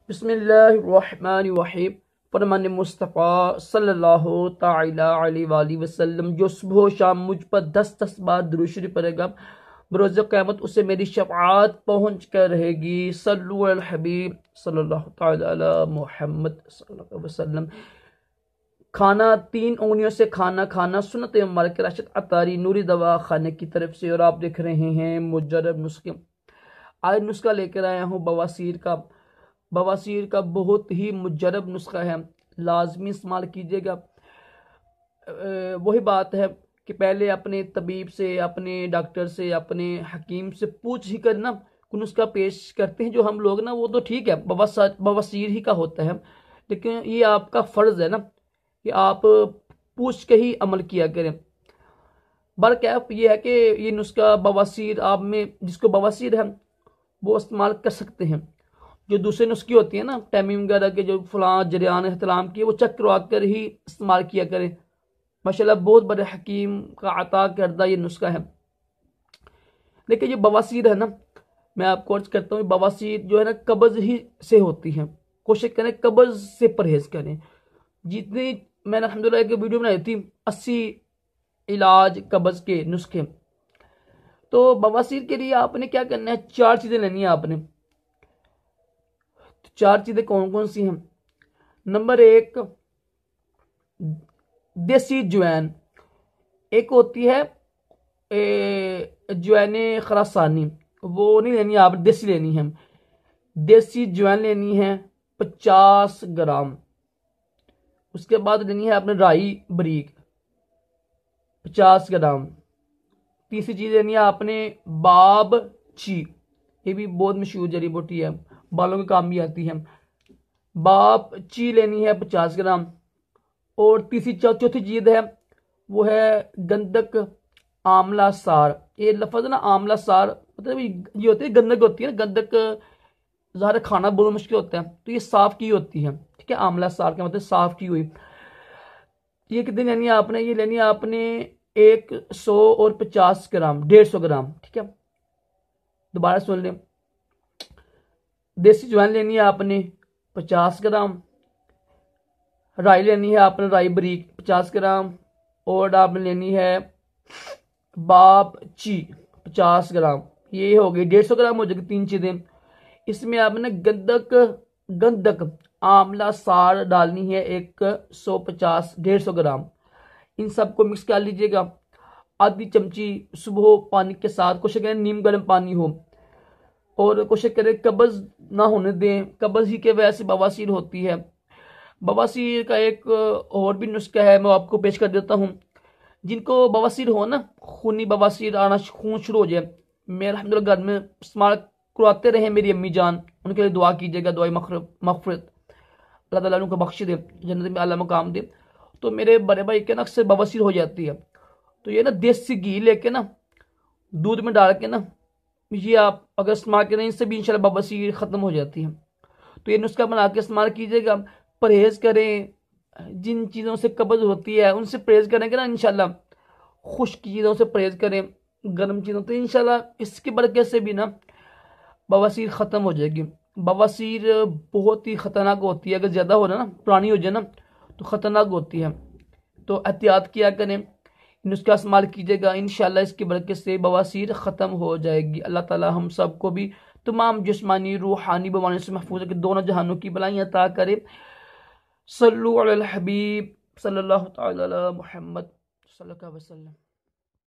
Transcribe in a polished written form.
بسم اللہ الرحمن الرحیم۔ فرمان مصطفیٰ صلی اللہ تعالی علیہ وآلہ وسلم جو صبح و شام مجھ پر 10 بار درود شریف پڑھے گا بروز قیامت اسے میری شفاعت پہنچ کر رہے گی۔ صلو علی الحبیب صلی اللہ تعالی علی محمد صلی اللہ علیہ وسلم۔ کھانا 3 انگلیوں سے کھانا سنت مبارک راشد عطاری نوری دوا خانے کی طرف سے، اور آپ دیکھ رہے ہیں مجرب نسخے۔ آج نسخہ لے کر آیا ہوں بواسیر کا بہت ہی مجرب نسخہ ہے، لازمی استعمال کیجیے گا۔ وہی بات ہے کہ پہلے اپنے طبیب سے، اپنے ڈاکٹر سے، اپنے حکیم سے پوچھ ہی کرنا کوئی نسخہ پیش کرتے ہیں جو ہم لوگ نا، وہ تو ٹھیک ہے بواسیر ہی کا ہوتا ہے، لیکن یہ آپ کا فرض ہے نا کہ آپ پوچھ کے ہی عمل کیا کریں۔ برکیف یہ ہے کہ یہ نسخہ بواسیر آپ میں جس کو بواسیر ہے وہ استعمال کر سکتے ہیں۔ جو دوسرے نسخے ہوتی ہیں نا ٹیمنگ وغیرہ کے، جو فلاں جریان احتلام کی، وہ چیک کروا کر ہی استعمال کیا کریں۔ ماشاءاللہ بہت بڑے حکیم کا عطا کردہ یہ نسخہ ہے۔ لیکن یہ بواسیر ہے نا، میں آپ کو عرض کرتا ہوں بواسیر جو ہے نا قبض ہی سے ہوتی ہے، کوشش کریں قبض سے پرہیز کریں۔ جتنی میں نے الحمدللہ ایک ویڈیو بنائی تھی 80 علاج قبض کے نسخے، تو بواسیر کے لیے آپ نے کیا کرنا ہے، 4 چیزیں لینی ہیں آپ نے۔ 4 چیزیں کون کون سی ہیں؟ نمبر 1 دیسی جوین، ایک ہوتی ہے جوین خراسانی، وہ نہیں لینی آپ، دیسی لینی ہے۔ دیسی جوین لینی ہے 50 گرام۔ اس کے بعد لینی ہے آپ نے رائی بریک 50 گرام۔ تیسری چیز لینی ہے آپ نے باب چی، یہ بھی بہت مشہور جڑی بوٹی ہے، بالوں کے کام بھی آتی ہے۔ باب چی لینی ہے 50 گرام۔ اور چوتھی چیز ہے وہ ہے گندک آملہ سار۔ یہ لفظ نا آملہ سار مطلب یہ ہوتی ہے گندک ہوتی ہے نا، گندک ظاہر کھانا بہت مشکل ہوتا ہے تو یہ صاف کی ہوتی ہے، ٹھیک ہے۔ آملہ سار کا مطلب صاف کی ہوئی۔ یہ کتنی لینی ہے آپ نے؟ یہ لینی ہے آپ نے 150 گرام، 150 گرام، ٹھیک ہے۔ دوبارہ سن لیں، دیسی جوین لینی ہے آپ نے 50 گرام، رائی لینی ہے آپ نے رائی بریک 50 گرام، اور آپ نے لینی ہے باب چی 50 گرام۔ یہ ہو گئی 150 گرام، ہو جائے گی 3 چیزیں۔ اس میں آپ نے گندک آملہ سار ڈالنی ہے 150 گرام۔ ان سب کو مکس کر لیجئے گا۔ آدھی چمچی صبح پانی کے ساتھ، کوشش کریں نیم گرم پانی ہو، اور کوشش کریں قبض نہ ہونے دیں، قبض ہی کے وجہ سے بواسیر ہوتی ہے۔ بواسیر کا ایک اور بھی نسخہ ہے، میں آپ کو پیش کر دیتا ہوں۔ جن کو بواسیر ہو نا، خونی بواسیر آنا، خون شروع ہو جائے، میں الحمدللہ گھر میں استعمال کرواتے رہے میری امی جان، ان کے لیے دعا کیجیے گا، دعائی مغفرت، اللہ تعالیٰ ان کو بخش دے، جنت میں اعلیٰ مقام دے۔ تو میرے بڑے بھائی کے نا اکثر بواسیر ہو جاتی ہے، تو یہ نا دیسی گھی لے کے نا دودھ میں ڈال کے نا یہ آپ اگر استعمال کریں، اس سے بھی انشاءاللہ بواسیر ختم ہو جاتی ہے۔ تو یہ نسخہ بنا کے استعمال کیجیے گا، پرہیز کریں، جن چیزوں سے قبض ہوتی ہے ان سے پرہیز کریں گے نا انشاءاللہ، خشک چیزوں سے پرہیز کریں، گرم چیزوں، تو انشاءاللہ اس کی برکت سے بھی نا بواسیر ختم ہو جائے گی۔ بواسیر بہت ہی خطرناک ہوتی ہے، اگر زیادہ ہو نا، پرانی ہو جائے نا تو خطرناک ہوتی ہے، تو احتیاط کیا کریں، نسخہ استعمال کیجیے گا، انشاءاللہ اس کی برکت سے بواسیر ختم ہو جائے گی۔ اللہ تعالی ہم سب کو بھی تمام جسمانی روحانی بیماریوں سے محفوظ ہے کہ دونوں جہانوں کی بلائیں عطا کرے۔ صلو علی الحبیب صلی اللہ تعالی علی محمد صلی اللہ علیہ وسلم۔